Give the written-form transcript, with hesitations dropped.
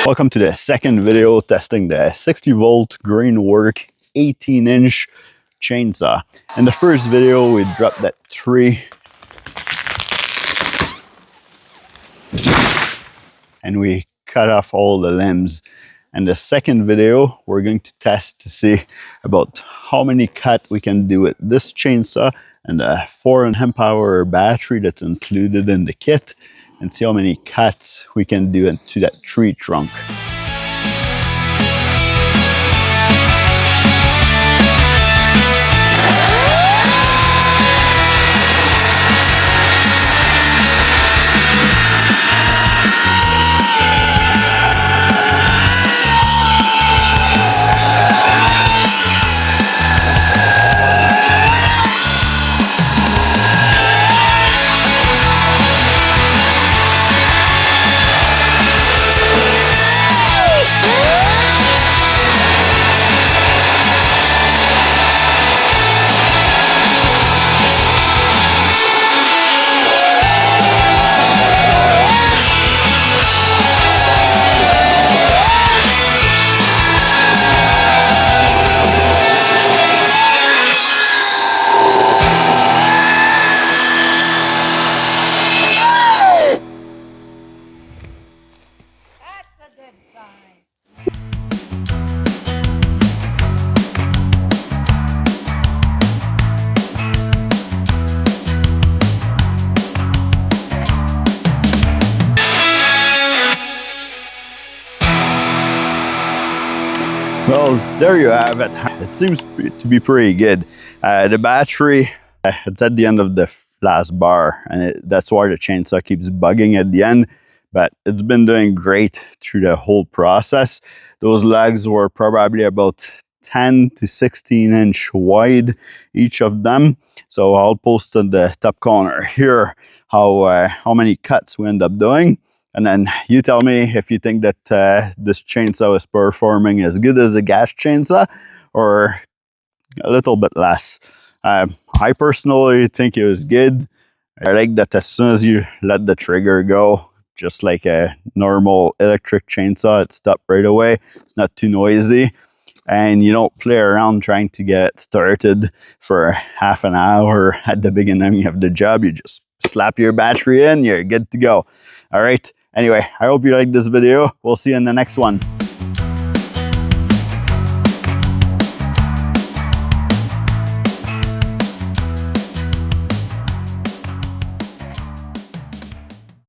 Welcome to the second video testing the 60 volt Greenworks 18-inch chainsaw. In the first video we dropped that tree and we cut off all the limbs. In the second video we're going to test to see about how many cut we can do with this chainsaw and the 4.5-hour battery that's included in the kit, and see how many cuts we can do into that tree trunk. Well, there you have it. It seems to be pretty good. The battery, it's at the end of the last bar, and that's why the chainsaw keeps bugging at the end, but it's been doing great through the whole process. Those legs were probably about 10 to 16 inch wide, each of them. So I'll post in the top corner here how many cuts we end up doing. And then you tell me if you think that this chainsaw is performing as good as a gas chainsaw or a little bit less. I personally think it was good. I like that as soon as you let the trigger go, just like a normal electric chainsaw, it stopped right away. It's not too noisy. And you don't play around trying to get it started for half an hour at the beginning of the job. You just slap your battery in, you're good to go. All right. Anyway, I hope you liked this video. We'll see you in the next one.